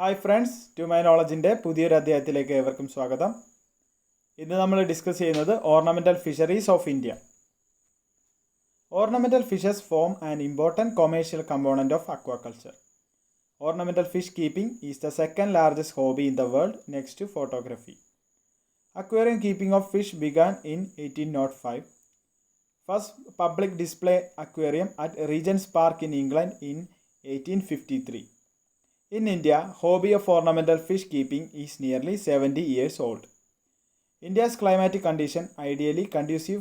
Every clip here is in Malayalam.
ഹായ് ഫ്രണ്ട്സ്, ടു മൈ നോളജിൻ്റെ പുതിയൊരു അധ്യായത്തിലേക്ക് ഏവർക്കും സ്വാഗതം. ഇന്ന് നമ്മൾ ഡിസ്കസ് ചെയ്യുന്നത് ornamental fisheries of India. Ornamental fishes form an important commercial component of aquaculture. Ornamental fish keeping is the second largest hobby in the world next to photography. Aquarium keeping of fish began in 1805. First public display aquarium at Regent's Park in England in 1853. In India, hobby of ornamental fish keeping is nearly 70 years old. India's climatic condition ideally conducive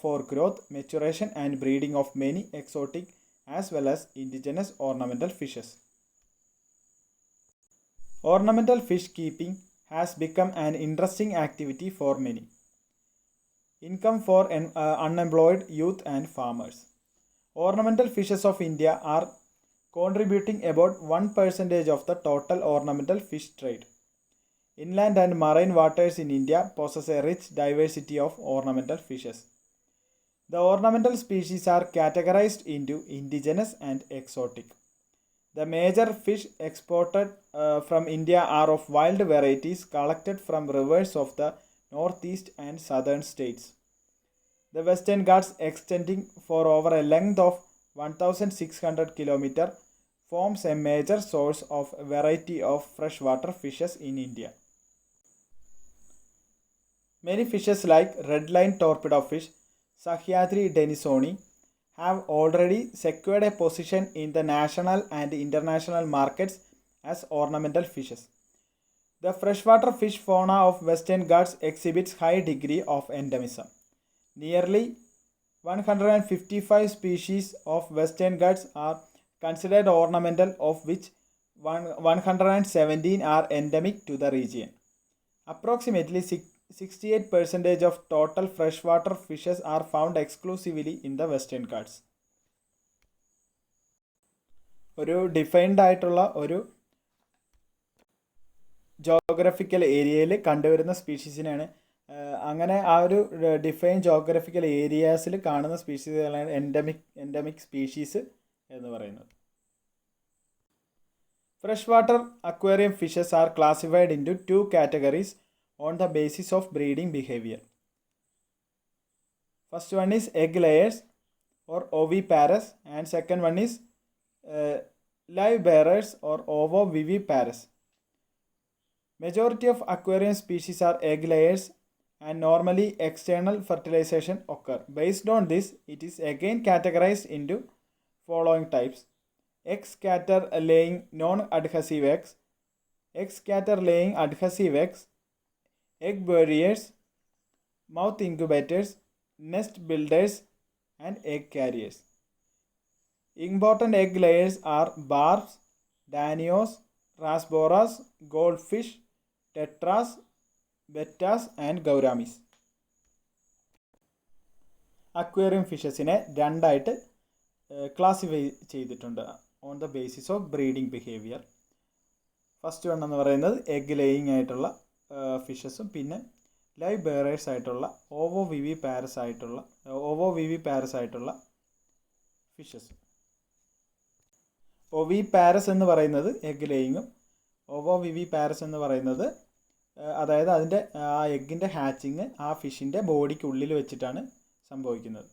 for growth, maturation and breeding of many exotic as well as indigenous ornamental fishes. Ornamental fish keeping has become an interesting activity for many. Income for unemployed youth and farmers. Ornamental fishes of India are contributing about 1% of the total ornamental fish trade. Inland and marine waters in India possess a rich diversity of ornamental fishes. The ornamental species are categorized into indigenous and exotic. The major fish exported from India are of wild varieties collected from rivers of the northeast and southern states. The Western Ghats, extending for over a length of 1,600 km, forms a major source of a variety of freshwater fishes in India. Many fishes like red-line torpedo fish, Sahyadri denisoni, have already secured a position in the national and international markets as ornamental fishes. The freshwater fish fauna of Western Ghats exhibits high degree of endemism. Nearly 155 species of Western Ghats are considered ornamental, of which 117 are endemic to the region. Approximately 68% of total freshwater fishes are found exclusively in the Western Ghats. ഒരു ഡിഫൈൻഡ് ആയിട്ടുള്ള ഒരു ജോഗ്രഫിക്കൽ ഏരിയയിൽ കണ്ടുവരുന്ന സ്പീഷീസിനാണ് അങ്ങനെ ആ ഒരു ഡിഫൈൻ ജോഗ്രഫിക്കൽ ഏരിയാസിൽ കാണുന്ന സ്പീഷീസുകളാണ് എൻഡമിക് സ്പീഷീസ് എന്ന് പറയുന്നത്. Fresh water aquarium fishes are classified into 2 categories on the basis of breeding behavior. First one is egg layers or oviparous, and second one is live bearers or ovoviviparous. Majority of aquarium species are egg layers and normally external fertilization occur. Based on this, it is again categorized into following types: egg scatter laying non-adhesive eggs, egg scatter laying adhesive eggs, egg barriers, mouth incubators, nest builders and egg carriers. Important egg layers are barbs, danios, rasboras, goldfish, tetras, bettas and gauramis. Aquarium ഫിഷസിനെ രണ്ടായിട്ട് ക്ലാസിഫൈ ചെയ്തിട്ടുണ്ട് on the basis of breeding behaviour. First one എന്ന് പറയുന്നത് എഗ് ലേയിങ് ആയിട്ടുള്ള ഫിഷസും പിന്നെ ലൈവ് ബെയറേഴ്സ് ആയിട്ടുള്ള ഓവോവിവി പാരസ് ആയിട്ടുള്ള ഫിഷസും. ഒവി പാരസ് എന്ന് പറയുന്നത് എഗ് ലേയിങ്ങും ഓവോവിവി പാരസ് എന്ന് പറയുന്നത് അതായത് അതിൻ്റെ ആ എഗ്ഗിൻ്റെ ഹാച്ചിങ് ആ ഫിഷിൻ്റെ ബോഡിക്കുള്ളിൽ വെച്ചിട്ടാണ് സംഭവിക്കുന്നത്.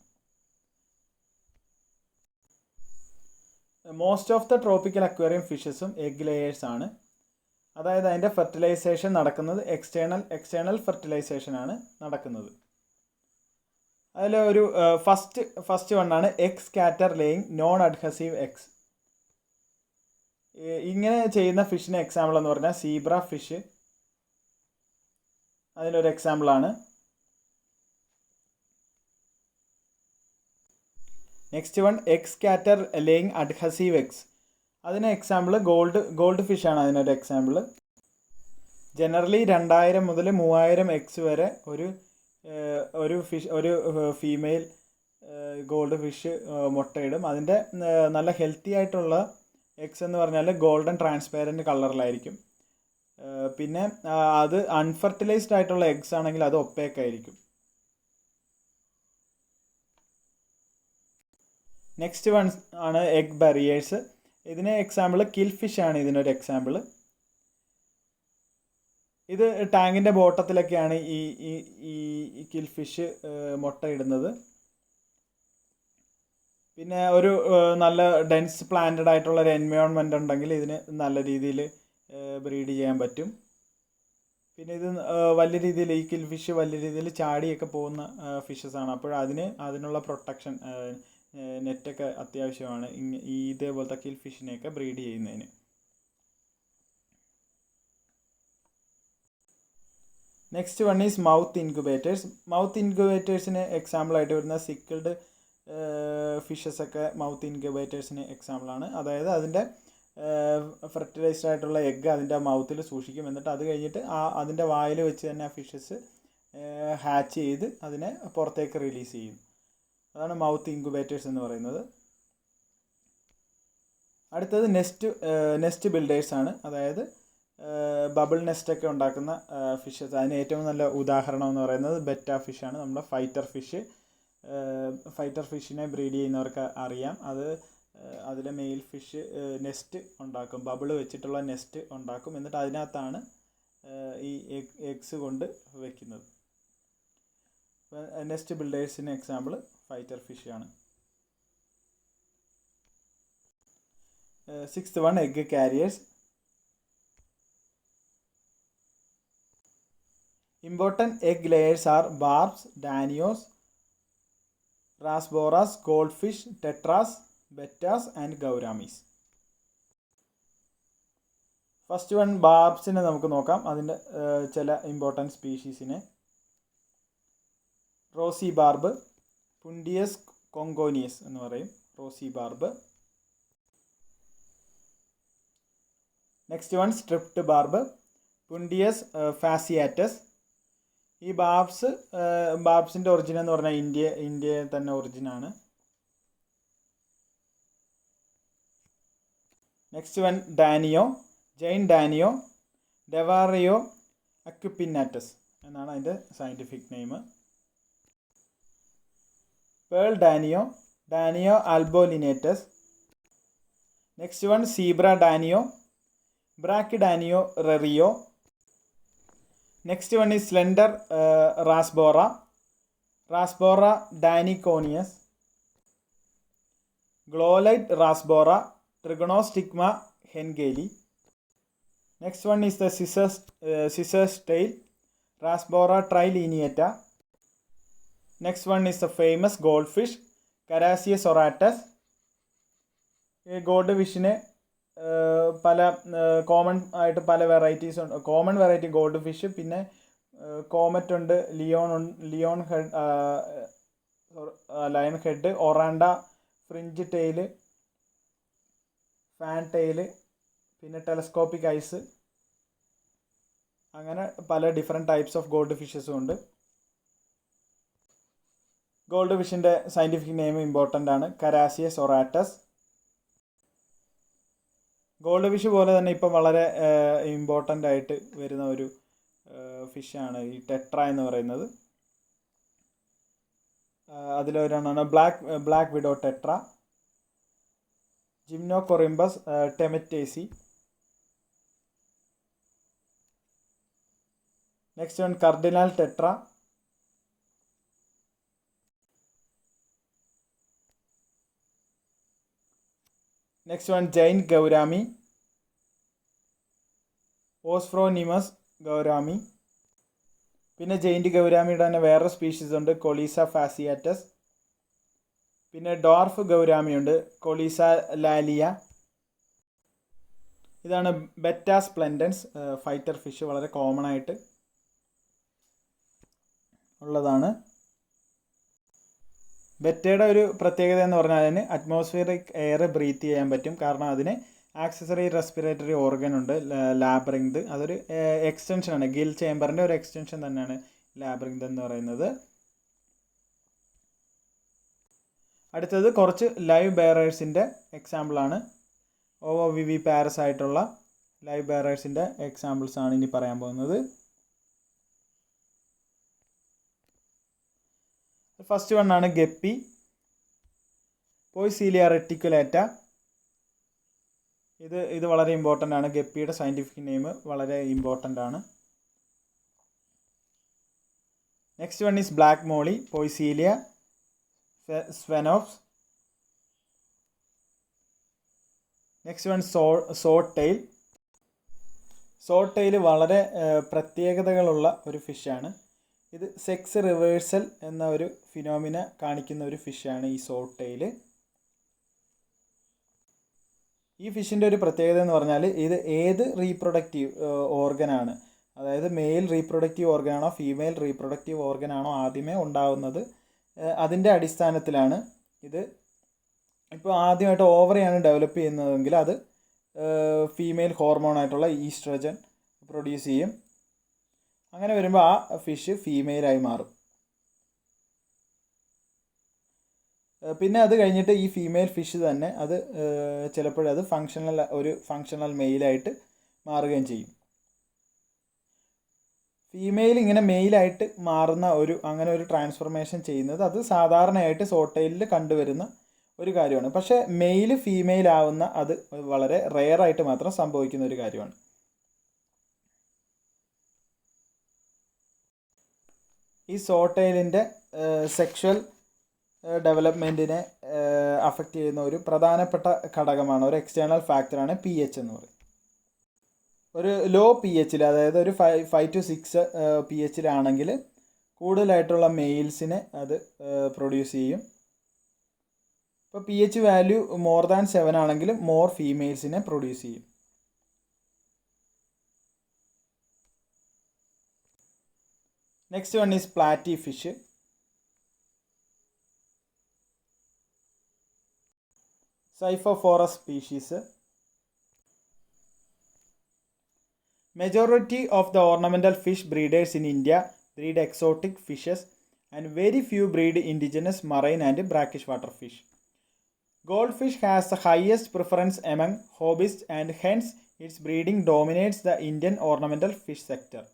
Most of the tropical aquarium ഫിഷസും എഗ് ലേയേഴ്സ് ആണ്. അതായത് അതിൻ്റെ ഫെർട്ടിലൈസേഷൻ നടക്കുന്നത് എക്സ്റ്റേണൽ ഫെർട്ടിലൈസേഷനാണ് നടക്കുന്നത്. അതിൽ ഒരു ഫസ്റ്റ് വണ്ണാണ് egg scatter laying non adhesive eggs. ഇങ്ങനെ ചെയ്യുന്ന ഫിഷിന് എക്സാമ്പിൾ എന്ന് പറഞ്ഞാൽ സീബ്ര ഫിഷ് അതിലൊരു എക്സാമ്പിളാണ്. Next one egg scatter laying adhesive eggs. അതിന് എക്സാമ്പിൾ ഗോൾഡ് ഫിഷാണ് അതിനൊരു എക്സാമ്പിൾ. ജനറലി 2000 മുതൽ 3000 എഗ്സ് വരെ ഒരു ഫീമെയിൽ ഗോൾഡ് ഫിഷ് മുട്ടയിടും. അതിൻ്റെ നല്ല ഹെൽത്തി ആയിട്ടുള്ള എഗ്സ് എന്ന് പറഞ്ഞാൽ ഗോൾഡൻ ട്രാൻസ്പാരൻറ്റ് കളറിലായിരിക്കും. പിന്നെ അത് അൺഫെർട്ടിലൈസ്ഡ് ആയിട്ടുള്ള എഗ്സ് ആണെങ്കിൽ അത് ഒപ്പേക്ക് ആയിരിക്കും. നെക്സ്റ്റ് വൺ ആണ് എഗ് ബറിയേഴ്സ്. ഇതിന് എക്സാമ്പിൾ കിൽ ഫിഷ് ആണ് ഇതിനൊരു എക്സാമ്പിൾ. ഇത് ടാങ്കിൻ്റെ ബോട്ടത്തിലൊക്കെയാണ് ഈ ഈ ഈ കിൽ ഫിഷ് മുട്ടയിടുന്നത്. പിന്നെ ഒരു നല്ല ഡെൻസ് പ്ലാന്റഡ് ആയിട്ടുള്ള ഒരു എൻവയോൺമെൻ്റ് ഉണ്ടെങ്കിൽ ഇതിന് നല്ല രീതിയിൽ ബ്രീഡ് ചെയ്യാൻ പറ്റും. പിന്നെ ഇത് വലിയ രീതിയിൽ ഈ കിൽ ഫിഷ് വലിയ രീതിയിൽ ചാടിയൊക്കെ പോകുന്ന ഫിഷസാണ്. അപ്പോൾ അതിനുള്ള പ്രൊട്ടക്ഷൻ നെറ്റൊക്കെ അത്യാവശ്യമാണ് ഈ ഇതേപോലത്തെ കിൽ ഫിഷിനെയൊക്കെ ബ്രീഡ് ചെയ്യുന്നതിന്. Next one is mouth incubators. Mouth ഇൻക്യുബേറ്റേഴ്സിന് എക്സാമ്പിളായിട്ട് വരുന്ന സിക്കിൾഡ് ഫിഷസൊക്കെ മൗത്ത് ഇൻക്യുബേറ്റേഴ്സിന് എക്സാമ്പിളാണ്. അതായത് അതിൻ്റെ ഫെർട്ടിലൈസ്ഡ് ആയിട്ടുള്ള എഗ്ഗ് അതിൻ്റെ മൗത്തിൽ സൂക്ഷിക്കും. എന്നിട്ട് അത് കഴിഞ്ഞിട്ട് അതിൻ്റെ വായിൽ വെച്ച് തന്നെ ആ ഫിഷസ് ഹാച്ച് ചെയ്ത് അതിനെ പുറത്തേക്ക് റിലീസ് ചെയ്യും. അതാണ് മൗത്ത് ഇൻക്യുബേറ്റേഴ്സ് എന്ന് പറയുന്നത്. അടുത്തത് നെസ്റ്റ് ബിൽഡേഴ്സാണ്. അതായത് ബബിൾ നെസ്റ്റൊക്കെ ഉണ്ടാക്കുന്ന ഫിഷസ്. അതിന് ഏറ്റവും നല്ല ഉദാഹരണം എന്ന് പറയുന്നത് ബെറ്റ ഫിഷാണ്. നമ്മുടെ ഫൈറ്റർ ഫിഷിനെ ബ്രീഡ് ചെയ്യുന്നവർക്ക് അറിയാം. അതിലെ മെയിൽ ഫിഷ് നെസ്റ്റ് ഉണ്ടാക്കും, ബബിൾ വെച്ചിട്ടുള്ള നെസ്റ്റ് ഉണ്ടാക്കും. എന്നിട്ട് അതിനകത്താണ് ഈ എഗ്സ് കൊണ്ട് വയ്ക്കുന്നത്. നെസ്റ്റ് ബിൽഡേഴ്സിന് എക്സാമ്പിൾ ഫൈറ്റർ ഫിഷാണ്. Sixth one egg carriers. Important egg layers are barbs, danios, rasboras, goldfish, tetras, bettas and gauramis. First one ബാർബ്സിനെ നമുക്ക് നോക്കാം. അതിൻ്റെ ചില ഇമ്പോർട്ടൻറ്റ് സ്പീഷീസിനെ. റോസി ബാർബ്, പുണ്ടിയസ് കൊങ്കോനിയസ് എന്ന് പറയും rosy barb. Next one striped barb, Puntius fasciatus. ഈ ബാർബ്സിൻ്റെ ഒറിജിൻ എന്ന് പറഞ്ഞാൽ ഇന്ത്യ തന്നെ ഒറിജിനാണ്. Next one danio, giant danio, Devario aequipinnatus എന്നാണ് അതിൻ്റെ scientific name. Pearl danio, Danio albolineatus. Next one zebra danio, Brachydanio rerio. Next one is slender Rasbora daniconius. Glowlight Rasbora, Trigonostigma hengeli. Next one is the scissors tail, Rasbora trilineata. Next one is the famous gold fish, Carassius auratus. ഈ ഗോൾഡ് ഫിഷിന് പല കോമൺ ആയിട്ട് പല വെറൈറ്റീസ് ഉണ്ട്. കോമൺ വെറൈറ്റി ഗോൾഡ് ഫിഷ്, പിന്നെ കോമറ്റ് ഉണ്ട്, lion head, oranda, fringe tail, fan tail, പിന്നെ ടെലസ്കോപ്പിക് ഐസ്. അങ്ങനെ പല ഡിഫറെൻറ്റ് ടൈപ്സ് ഓഫ് ഗോൾഡ് ഫിഷസും ഉണ്ട്. ഗോൾഡ് ഫിഷിൻ്റെ സയൻറ്റിഫിക് നെയിം ഇമ്പോർട്ടൻ്റ് ആണ്, കരാസിയസ് ഒറാറ്റസ്. ഗോൾഡ് ഫിഷ് പോലെ തന്നെ ഇപ്പം വളരെ ഇമ്പോർട്ടൻ്റ് ആയിട്ട് വരുന്ന ഒരു ഫിഷാണ് ഈ ടെട്ര എന്ന് പറയുന്നത്. അതിലൊരെണ്ണമാണ് black widow tetra, Gymnocorymbus ternetzi. Next one cardinal tetra. Next one giant gourami, Osphronemus gourami. പിന്നെ ജെയിൻറ്റ് ഗൗരാമിയുടെ തന്നെ വേറെ സ്പീഷീസ് ഉണ്ട്, കൊളീസ ഫാസിയാറ്റസ്. പിന്നെ ഡോർഫ് ഗൗരാമിയുണ്ട്, കൊളീസ ലാലിയ. ഇതാണ് ബെറ്റ സ്പ്ലെൻഡൻസ് ഫൈറ്റർ ഫിഷ്, വളരെ കോമൺ ആയിട്ട് ഉള്ളതാണ്. ബെറ്റയുടെ ഒരു പ്രത്യേകത എന്ന് പറഞ്ഞാൽ അതിന് അറ്റ്മോസ്ഫിയറിക് എയർ ബ്രീത്ത് ചെയ്യാൻ പറ്റും. കാരണം അതിന് ആക്സസറി റെസ്പിറേറ്ററി ഓർഗൻ ഉണ്ട്, ലാബ്രിങ്ത്. അതൊരു എക്സ്റ്റൻഷനാണ്, ഗിൽ ചേംബറിൻ്റെ ഒരു എക്സ്റ്റൻഷൻ തന്നെയാണ് ലാബ്രിങ്ത് എന്ന് പറയുന്നത്. അടുത്തത് കുറച്ച് ലൈവ് ബെയറേഴ്സിൻ്റെ എക്സാമ്പിളാണ്. OOVV പാരസ് ആയിട്ടുള്ള ലൈവ് ബെയറേഴ്സിൻ്റെ എക്സാമ്പിൾസാണ് ഇനി പറയാൻ പോകുന്നത്. ഫസ്റ്റ് വൺ ആണ് ഗപ്പി, പോയ്സീലിയ റെറ്റിക്കുലേറ്റ. ഇത് വളരെ ഇമ്പോർട്ടൻ്റ് ആണ്. ഗപ്പിയുടെ സയൻറ്റിഫിക് നെയിം വളരെ ഇമ്പോർട്ടൻ്റ് ആണ്. Next one is black molly, Poecilia sphenops. Next one sword tail. sword tail വളരെ പ്രത്യേകതകളുള്ള ഒരു ഫിഷാണ്. ഇത് സെക്സ് റിവേഴ്സൽ എന്ന ഒരു ഫിനോമിന കാണിക്കുന്ന ഒരു ഫിഷാണ് ഈ sword tail. ഈ ഫിഷിൻ്റെ ഒരു പ്രത്യേകത എന്ന് പറഞ്ഞാൽ ഇത് ഏത് റീപ്രൊഡക്റ്റീവ് ഓർഗനാണ്, അതായത് മെയിൽ റീപ്രൊഡക്റ്റീവ് ഓർഗനാണോ ഫീമെയിൽ റീപ്രൊഡക്റ്റീവ് ഓർഗനാണോ ആദ്യമേ ഉണ്ടാവുന്നത്, അതിൻ്റെ അടിസ്ഥാനത്തിലാണ് ഇത്. ഇപ്പോൾ ആദ്യമായിട്ട് ഓവറിയാണ് ഡെവലപ്പ് ചെയ്യുന്നതെങ്കിൽ അത് ഫീമെയിൽ ഹോർമോണായിട്ടുള്ള ഈസ്ട്രജൻ പ്രൊഡ്യൂസ് ചെയ്യും. അങ്ങനെ വരുമ്പോൾ ആ ഫിഷ് ഫീമെയിലായി മാറും. പിന്നെ അത് കഴിഞ്ഞിട്ട് ഈ ഫീമെയിൽ ഫിഷ് തന്നെ അത് ചിലപ്പോഴത് ഫങ്ഷണൽ മെയിലായിട്ട് മാറുകയും ചെയ്യും. ഫീമെയിൽ ഇങ്ങനെ മെയിലായിട്ട് മാറുന്ന അങ്ങനെ ഒരു ട്രാൻസ്ഫോർമേഷൻ ചെയ്യുന്നത് അത് സാധാരണയായിട്ട് സോട്ടയിലിൽ കണ്ടുവരുന്ന ഒരു കാര്യമാണ്. പക്ഷേ മെയിൽ ഫീമെയിൽ ആവുന്ന അത് വളരെ റെയറായിട്ട് മാത്രം സംഭവിക്കുന്ന ഒരു കാര്യമാണ്. ഈ സോട്ടയിലിൻ്റെ സെക്ഷൽ ഡെവലപ്മെൻറ്റിനെ അഫക്റ്റ് ചെയ്യുന്ന ഒരു പ്രധാനപ്പെട്ട ഘടകമാണ്, ഒരു എക്സ്റ്റേണൽ ഫാക്ടറാണ് pH എന്ന് പറയും. ഒരു ലോ pHൽ, അതായത് ഒരു 5 to 6 pHലാണെങ്കിൽ കൂടുതലായിട്ടുള്ള മെയിൽസിനെ അത് പ്രൊഡ്യൂസ് ചെയ്യും. ഇപ്പോൾ pH വാല്യൂ മോർ ദാൻ 7 ആണെങ്കിൽ മോർ ഫീമെയിൽസിനെ പ്രൊഡ്യൂസ് ചെയ്യും. Next one is platy fish. Scyphophorus species. Majority of the ornamental fish breeders in India breed exotic fishes and very few breed indigenous marine and brackish water fish. Goldfish has the highest preference among hobbyists and hence its breeding dominates the Indian ornamental fish sector.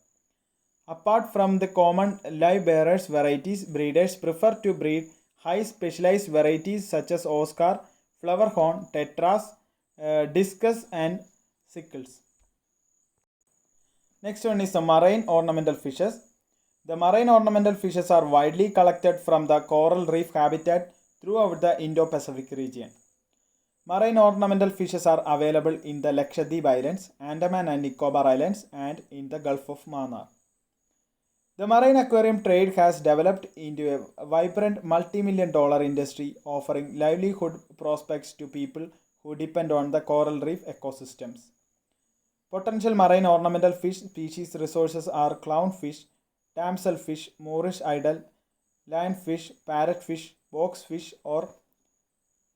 Apart from the common live bearers varieties, breeders prefer to breed high specialized varieties such as Oscar, flower horn, tetras, discus and sickles. Next one is the marine ornamental fishes. The marine ornamental fishes are widely collected from the coral reef habitat throughout the Indo-Pacific region. Marine ornamental fishes are available in the Lakshadweep Islands, Andaman and Nicobar Islands and in the Gulf of Mannar. The marine aquarium trade has developed into a vibrant multi-million-dollar industry offering livelihood prospects to people who depend on the coral reef ecosystems. Potential marine ornamental fish species resources are clownfish, damselfish, Moorish idol, lionfish, parrotfish, boxfish or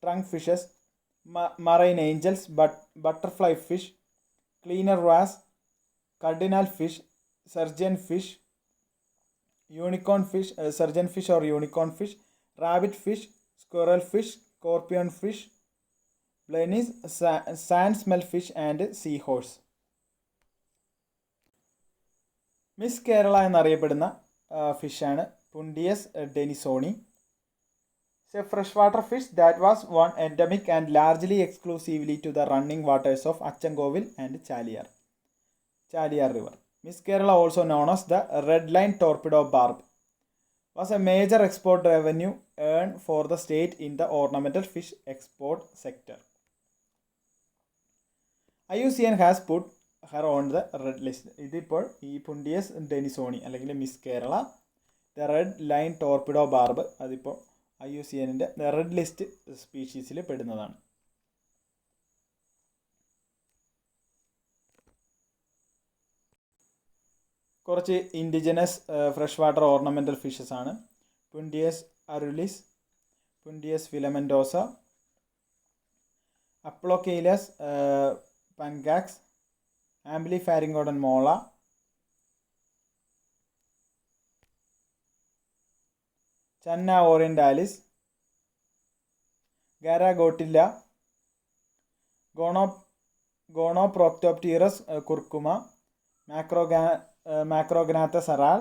trunkfishes, marine angels, butterfly fish, cleaner wrasse, cardinal fish, surgeonfish, unicorn fish, surgeonfish or unicorn fish, rabbit fish, squirrel fish, scorpion fish, blennies, sand smell fish and seahorse. Miss Kerala എന്നറിയപ്പെടുന്ന ഫിഷാണ് പുണ്ടിയസ് ഡെനിസോണി. It's a freshwater fish that was one endemic and largely exclusively to the running waters of Achankovil and Chaliar River. Miss Kerala, also known as the Red Line Torpedo Barb, was a major export revenue earned for the state in the ornamental fish export sector. IUCN has put her on the red list. ഇതിപ്പോൾ ഈ പുണ്ടിയസ് ഡെനിസോണി അല്ലെങ്കിൽ miss Kerala the red line torpedo barb അതിപ്പോൾ IUCNൻ്റെ റെഡ് ലിസ്റ്റ് സ്പീഷീസിൽ പെടുന്നതാണ്. കുറച്ച് indigenous fresh water ornamental fishes ആണ്. Puntius arulius, Puntius filamentosus, Aplocheilus panchax, Amblypharyngodon mola, Channa orientalis, Garra gotyla, Gonoproktopterus curmuca, Macrognathus aral,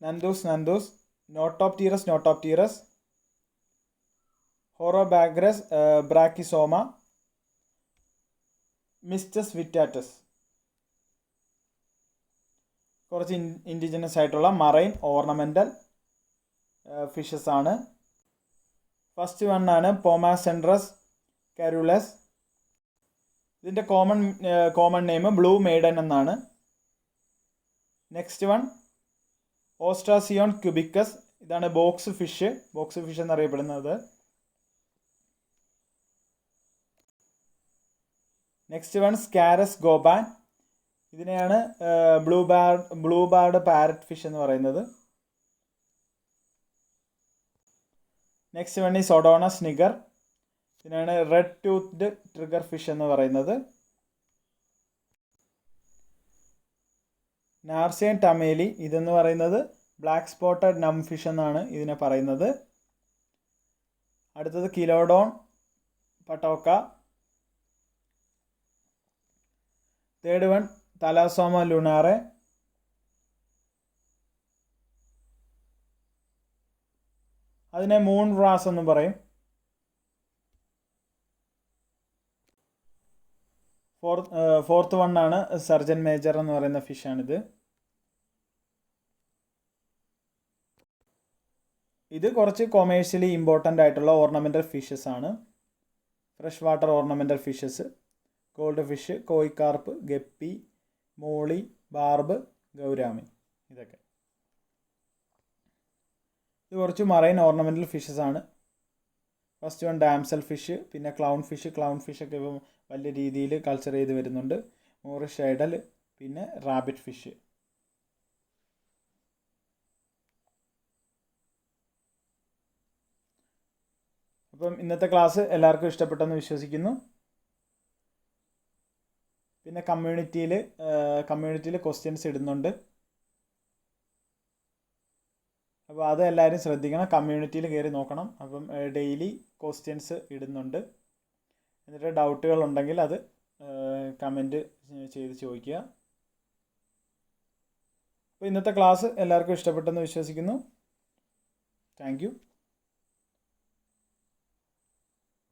Nandus, Notopterus, Horabagrus brachysoma, Mystus vittatus. കുറച്ച് ഇൻഡിജിനസ് ആയിട്ടുള്ള മറൈൻ ഓർണമെൻ്റൽ ഫിഷസ് ആണ്. ഫസ്റ്റ് വൺ ആണ് പോമാസെൻട്രസ് കാരുലസ്. ഇതിൻ്റെ കോമൺ നെയിം ബ്ലൂ മെയ്ഡൻ എന്നാണ്. Next one Ostracion cubicus. ഇതാണ് ബോക്സ് ഫിഷ് എന്നറിയപ്പെടുന്നത്. Next one Scarus ghobban. ഇതിനെയാണ് ബ്ലൂ ബാർഡ് പാരറ്റ് ഫിഷ് എന്ന് പറയുന്നത്. Next one is Odonus niger. ഇതിനാണ് റെഡ് ടൂത്ത്ഡ് ട്രിഗർ ഫിഷ് എന്ന് പറയുന്നത്. നാർസിയൻ ടമേലി. ഇതെന്ന് പറയുന്നത് ബ്ലാക്ക് സ്പോട്ടഡ് നം ഫിഷ് എന്നാണ് ഇതിനെ പറയുന്നത്. അടുത്തത് കിലോഡോൺ പട്ടോക്ക. Third one തലാസോമ ലുണാറെ. അതിനെ മൂൺ വ്രാസ് എന്നും പറയും. ഫോർത്ത് വൺ ആണ് സർജൻ മേജർ എന്ന് പറയുന്ന ഫിഷാണിത്. ഇത് കുറച്ച് കൊമേഴ്ഷ്യലി ഇമ്പോർട്ടൻ്റ് ആയിട്ടുള്ള ഓർണമെൻ്റൽ ഫിഷസ് ആണ്. Fresh water ornamental fishes, gold fish, koi carp, guppy, molly, barb, gourami. ഇതൊക്കെ ഇത് കുറച്ച് മറൈൻ ഓർണമെൻ്റൽ ഫിഷസ് ആണ്. ഫസ്റ്റ് വൺ ഡാംസൽ ഫിഷ്, പിന്നെ ക്ലൗൺ ഫിഷൊക്കെ ഇപ്പം വലിയ രീതിയിൽ കൾച്ചർ ചെയ്ത് വരുന്നുണ്ട്. മോറിഷ് ഐഡൽ, പിന്നെ റാബിറ്റ് ഫിഷ്. അപ്പം ഇന്നത്തെ ക്ലാസ് എല്ലാവർക്കും ഇഷ്ടപ്പെട്ടെന്ന് വിശ്വസിക്കുന്നു. പിന്നെ കമ്മ്യൂണിറ്റിയിൽ ക്വസ്റ്റ്യൻസ് ഇടുന്നുണ്ട്. അപ്പോൾ അത് എല്ലാവരും ശ്രദ്ധിക്കണം. കമ്മ്യൂണിറ്റിയിൽ കയറി നോക്കണം. അപ്പം ഡെയിലി ക്വസ്റ്റ്യൻസ് ഇടുന്നുണ്ട്. എന്നിട്ട് ഡൗട്ടുകൾ ഉണ്ടെങ്കിൽ അത് കമൻറ്റ് ചെയ്ത് ചോദിക്കുക. അപ്പോൾ ഇന്നത്തെ ക്ലാസ് എല്ലാവർക്കും ഇഷ്ടപ്പെട്ടെന്ന് വിശ്വസിക്കുന്നു. Thank you.